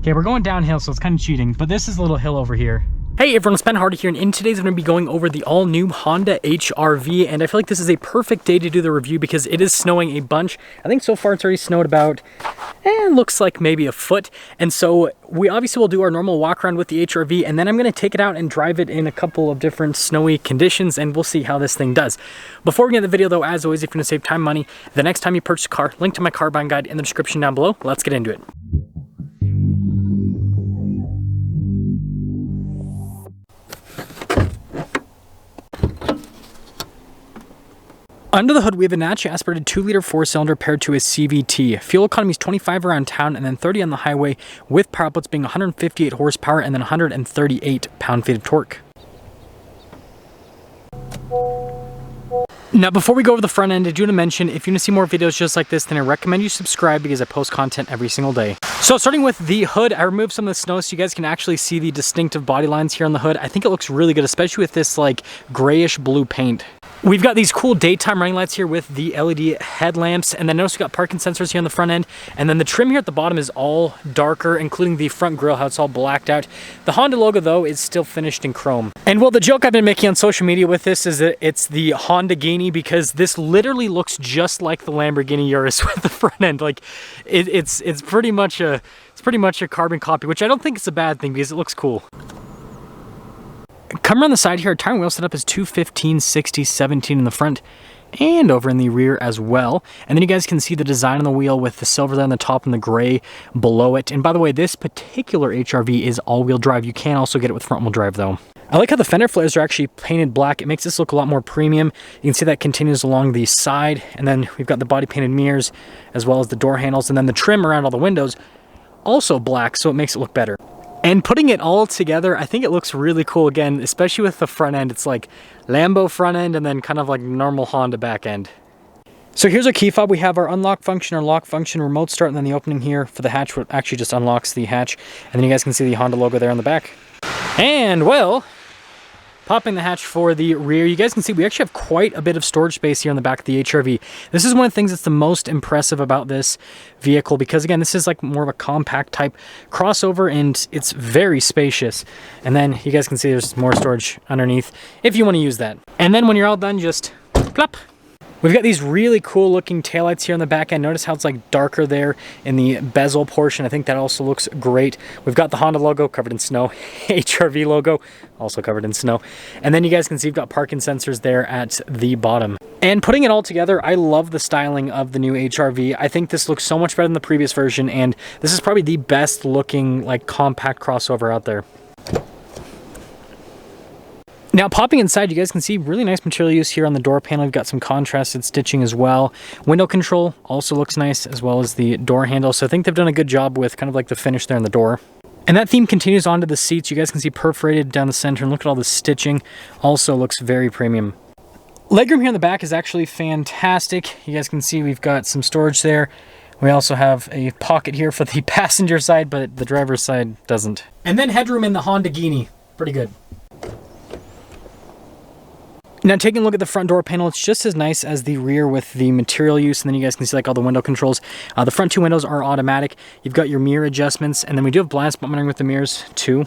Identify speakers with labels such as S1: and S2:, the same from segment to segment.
S1: Okay, we're going downhill, so it's kind of cheating, but this is a little hill over here. Hey everyone, it's Ben Hardy here, and in today's I'm going to be going over the all-new Honda HR-V, and I feel like this is a perfect day to do the review because it is snowing a bunch. I think so far it's already snowed about, looks like maybe a foot, and so we obviously will do our normal walk around with the HR-V, and then I'm going to take it out and drive it in a couple of different snowy conditions, and we'll see how this thing does. Before we get into the video though, as always, if you're going to save time and money, the next time you purchase a car, link to my car buying guide in the description down below. Let's get into it. Under the hood, we have a naturally aspirated 2-liter 4-cylinder paired to a CVT. Fuel economy is 25 around town and then 30 on the highway, with power outputs being 158 horsepower and then 138 pound-feet of torque. Now, before we go over the front end, I do want to mention, if you want to see more videos just like this, then I recommend you subscribe because I post content every single day. So starting with the hood, I removed some of the snow so you guys can actually see the distinctive body lines here on the hood. I think it looks really good, especially with this like grayish blue paint. We've got these cool daytime running lights here with the LED headlamps, and then notice we got parking sensors here on the front end, and then the trim here at the bottom is all darker, including the front grille, how it's all blacked out. The Honda logo though is still finished in chrome. And well, the joke I've been making on social media with this is that it's the Hondaghini, because this literally looks just like the Lamborghini Urus with the front end. Like it's pretty much a carbon copy, which I don't think is a bad thing because it looks cool. Come around the side here, our tire and wheel setup is 215, 60, 17 in the front and over in the rear as well. And then you guys can see the design on the wheel with the silver there on the top and the gray below it. And by the way, this particular HR-V is all-wheel drive. You can also get it with front-wheel drive though. I like how the fender flares are actually painted black. It makes this look a lot more premium. You can see that continues along the side. And then we've got the body painted mirrors as well as the door handles. And then the trim around all the windows also black, so it makes it look better. And putting it all together, I think it looks really cool again, especially with the front end. It's like Lambo front end and then kind of like normal Honda back end. So here's our key fob. We have our unlock function, our lock function, remote start, and then the opening here for the hatch, which actually just unlocks the hatch. And then you guys can see the Honda logo there on the back. And well, popping the hatch for the rear, you guys can see we actually have quite a bit of storage space here on the back of the HR-V. This is one of the things that's the most impressive about this vehicle because, again, this is like more of a compact type crossover and it's very spacious. And then you guys can see there's more storage underneath if you want to use that. And then when you're all done, just plop. We've got these really cool looking taillights here on the back end. Notice how it's like darker there in the bezel portion. I think that also looks great. We've got the Honda logo covered in snow. HR-V logo also covered in snow. And then you guys can see we've got parking sensors there at the bottom. And putting it all together, I love the styling of the new HR-V. I think this looks so much better than the previous version, and this is probably the best looking like compact crossover out there. Now, popping inside, you guys can see really nice material use here on the door panel. We've got some contrasted stitching as well. Window control also looks nice, as well as the door handle. So I think they've done a good job with kind of like the finish there in the door. And that theme continues onto the seats. You guys can see perforated down the center, and look at all the stitching. Also looks very premium. Legroom here in the back is actually fantastic. You guys can see we've got some storage there. We also have a pocket here for the passenger side, but the driver's side doesn't. And then headroom in the Hondaghini. Pretty good. Now, taking a look at the front door panel, it's just as nice as the rear with the material use, and then you guys can see like all the window controls. The front two windows are automatic. You've got your mirror adjustments, and then we do have blind spot monitoring with the mirrors too.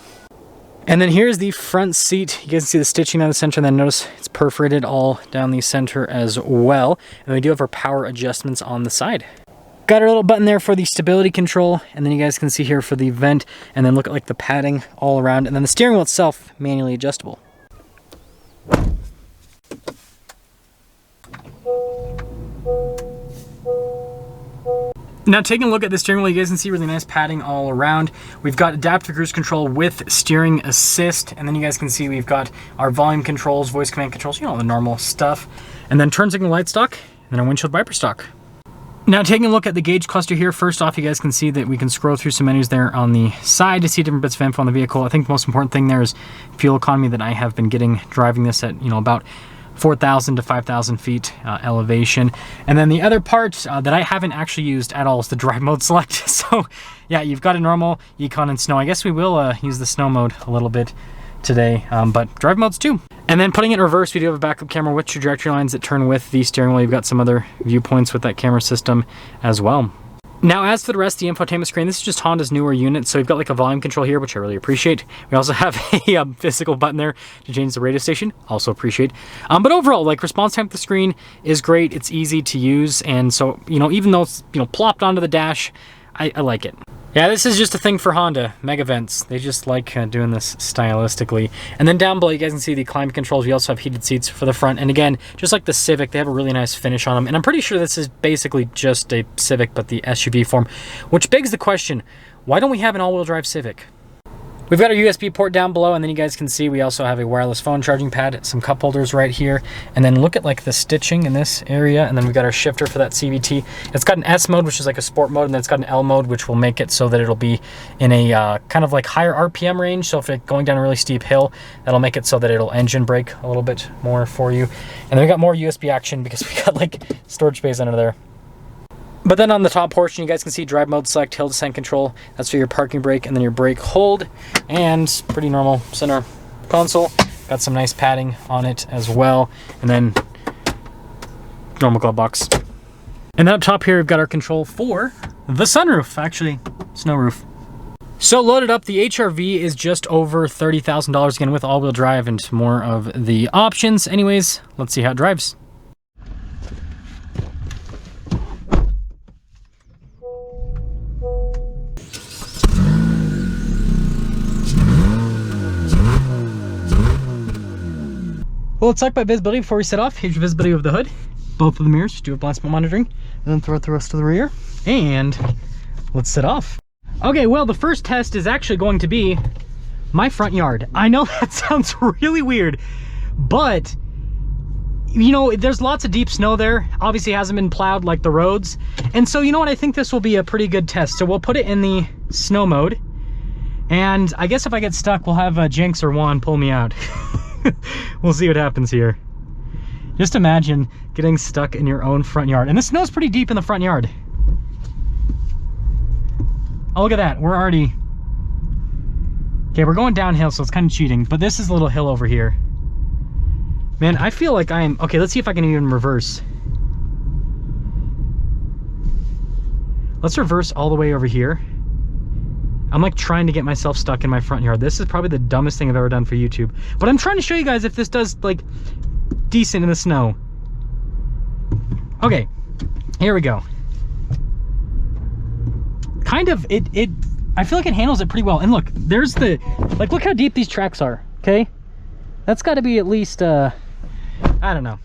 S1: And then here's the front seat. You guys can see the stitching down the center, and then notice it's perforated all down the center as well. And we do have our power adjustments on the side. Got our little button there for the stability control, and then you guys can see here for the vent, and then look at like the padding all around, and then the steering wheel itself, manually adjustable. Now, taking a look at the steering wheel, you guys can see really nice padding all around. We've got adaptive cruise control with steering assist, and then you guys can see we've got our volume controls, voice command controls, you know, the normal stuff. And then turn signal light stock, and then our windshield wiper stock. Now, taking a look at the gauge cluster here, first off, you guys can see that we can scroll through some menus there on the side to see different bits of info on the vehicle. I think the most important thing there is fuel economy that I have been getting driving this at, you know, about 4,000 to 5,000 feet elevation. And then the other part that I haven't actually used at all is the drive mode select. So yeah, you've got a normal, econ, and snow. I guess we will use the snow mode a little bit today, but drive modes too. And then putting it in reverse, we do have a backup camera with trajectory lines that turn with the steering wheel. You've got some other viewpoints with that camera system as well. Now, as for the rest of the infotainment screen, this is just Honda's newer unit. So we've got like a volume control here, which I really appreciate. We also have a physical button there to change the radio station. Also appreciate. But overall, like, response time to the screen is great. It's easy to use. And so, you know, even though it's, you know, plopped onto the dash, I like it. Yeah, this is just a thing for Honda, mega vents. They just like doing this stylistically. And then down below, you guys can see the climate controls. We also have heated seats for the front. And again, just like the Civic, they have a really nice finish on them. And I'm pretty sure this is basically just a Civic, but the SUV form, which begs the question, why don't we have an all-wheel drive Civic? We've got our USB port down below, and then you guys can see we also have a wireless phone charging pad, some cup holders right here, and then look at like the stitching in this area, and then we've got our shifter for that CVT. It's got an S mode, which is like a sport mode, and then it's got an L mode, which will make it so that it'll be in a kind of like higher RPM range. So if it's going down a really steep hill, that'll make it so that it'll engine brake a little bit more for you. And then we got more USB action because we got like storage space under there. But then on the top portion, you guys can see drive mode select, hill descent control. That's for your parking brake, and then your brake hold, and pretty normal center console. Got some nice padding on it as well, and then normal glove box. And then up top here, we've got our control for the sunroof, actually snow roof. So loaded up, the HRV is just over $30,000 again with all-wheel drive and more of the options. Anyways, let's see how it drives. Well, let's talk about visibility before we set off. Here's your visibility of the hood. Both of the mirrors do have blind spot monitoring. And then throw out the rest of the rear. And let's set off. Okay, well, the first test is actually going to be my front yard. I know that sounds really weird, but you know, there's lots of deep snow there. Obviously, it hasn't been plowed like the roads. And so, you know what? I think this will be a pretty good test. So we'll put it in the snow mode. And I guess if I get stuck, we'll have Jinx or Juan pull me out. We'll see what happens here. Just imagine getting stuck in your own front yard. And the snow's pretty deep in the front yard. Oh, look at that. We're already... Okay, we're going downhill, so it's kind of cheating. But this is a little hill over here. Man, I feel like I'm... Okay, let's see if I can even reverse. Let's reverse all the way over here. I'm like trying to get myself stuck in my front yard. This is probably the dumbest thing I've ever done for YouTube. But I'm trying to show you guys if this does like decent in the snow. Okay, here we go. Kind of, I feel like it handles it pretty well. And look, there's the, like, look how deep these tracks are, okay? That's gotta be at least, I don't know.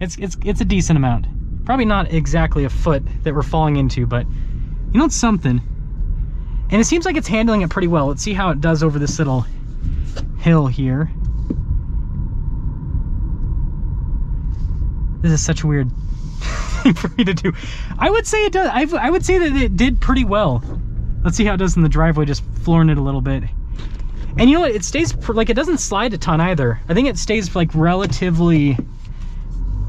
S1: It's a decent amount. Probably not exactly a foot that we're falling into, but you know, it's something. And it seems like it's handling it pretty well. Let's see how it does over this little hill here. This is such a weird thing for me to do. I would say it does. I would say that it did pretty well. Let's see how it does in the driveway, just flooring it a little bit. And you know what? It stays, like, it doesn't slide a ton either. I think it stays like relatively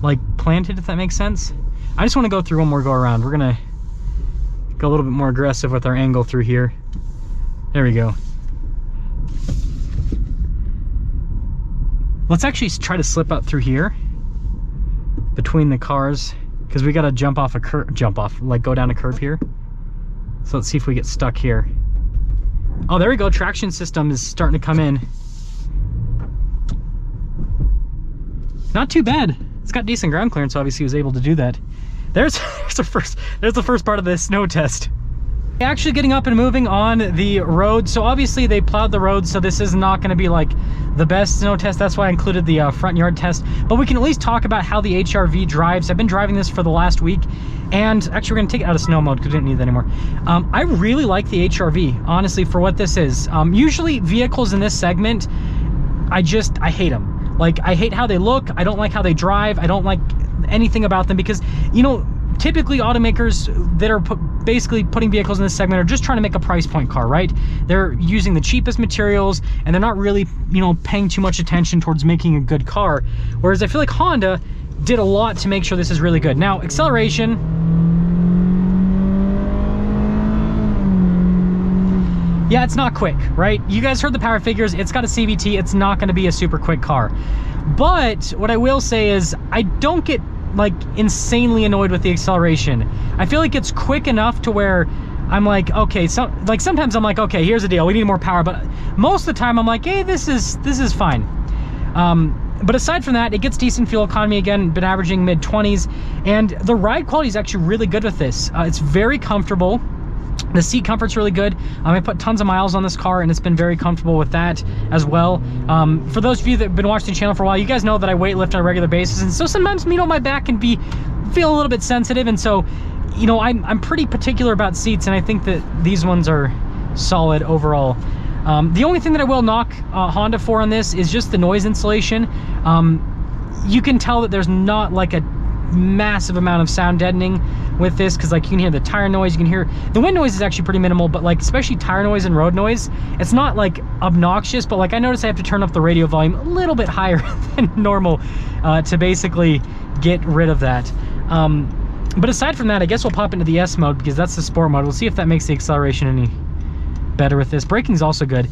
S1: like planted, if that makes sense. I just want to go through one more go around. We're gonna go a little bit more aggressive with our angle through here. There we go. Let's actually try to slip out through here between the cars, because we got to jump off a curb, like go down a curb here. So let's see if we get stuck here. Oh, there we go. Traction system is starting to come in. Not too bad. It's got decent ground clearance, so obviously he was able to do that. There's the first part of the snow test. Actually getting up and moving on the road. So obviously they plowed the road, so this is not going to be like the best snow test. That's why I included the front yard test. But we can at least talk about how the HRV drives. I've been driving this for the last week, and actually we're going to take it out of snow mode because we didn't need that anymore. I really like the HRV, honestly, for what this is. Usually vehicles in this segment, I hate them. Like, I hate how they look. I don't like how they drive. I don't like anything about them because, you know, typically automakers that are basically putting vehicles in this segment are just trying to make a price point car, right? They're using the cheapest materials and they're not really, you know, paying too much attention towards making a good car. Whereas I feel like Honda did a lot to make sure this is really good. Now, acceleration. Yeah, it's not quick, right? You guys heard the power figures. It's got a CVT. It's not going to be a super quick car. But what I will say is I don't get like insanely annoyed with the acceleration. I feel like it's quick enough to where I'm like, okay, so like sometimes I'm like, okay, here's the deal, we need more power, but most of the time I'm like, hey, this is fine. But aside from that, it gets decent fuel economy. Again, been averaging mid-20s, and the ride quality is actually really good with this. It's very comfortable. The seat comfort's really good. I put tons of miles on this car, and it's been very comfortable with that as well. For those of you that have been watching the channel for a while, you guys know that I weight lift on a regular basis, and so sometimes, you know, my back can feel a little bit sensitive, and so, you know, I'm pretty particular about seats, and I think that these ones are solid overall. The only thing that I will knock Honda for on this is just the noise insulation. You can tell that there's not like a massive amount of sound deadening with this, because like you can hear the tire noise, you can hear the wind noise is actually pretty minimal, but like especially tire noise and road noise, it's not like obnoxious, but like I notice I have to turn up the radio volume a little bit higher than normal to basically get rid of that. But aside from that, I guess we'll pop into the S mode, because that's the sport mode. We'll see if that makes the acceleration any better with this. Braking's also good,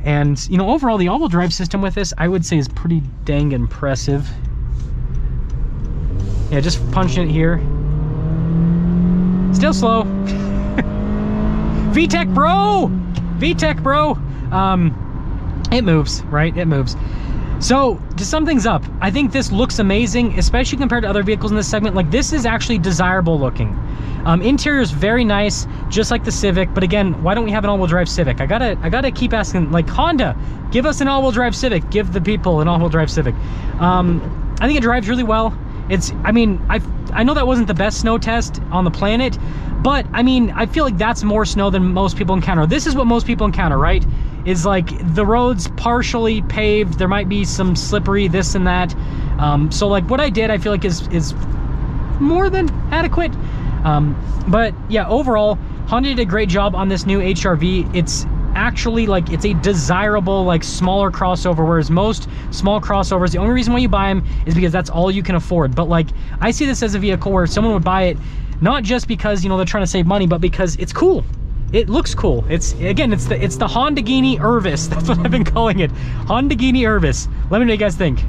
S1: and you know, overall the all-wheel drive system with this I would say is pretty dang impressive. Yeah, just punching it here, still slow. VTEC bro, VTEC bro. It moves, right? It moves. So to sum things up, I think this looks amazing, especially compared to other vehicles in this segment. Like, this is actually desirable looking. Interior is very nice, just like the Civic. But again, why don't we have an all-wheel drive Civic? I gotta keep asking, like, Honda, give us an all-wheel drive Civic. Give the people an all-wheel drive Civic. I think it drives really well. I mean, I know that wasn't the best snow test on the planet, but I mean, I feel like that's more snow than most people encounter. This is what most people encounter, right? Is like the roads partially paved, there might be some slippery, this and that. So like what I did, I feel like is more than adequate. But yeah, overall, Honda did a great job on this new HR-V. It's actually like, it's a desirable like smaller crossover, whereas most small crossovers, the only reason why you buy them is because that's all you can afford. But like, I see this as a vehicle where someone would buy it not just because, you know, they're trying to save money, but because it's cool. It looks cool. It's the Hondaghini Urvis. That's what I've been calling it. Hondaghini Urvis. Let me know what you guys think.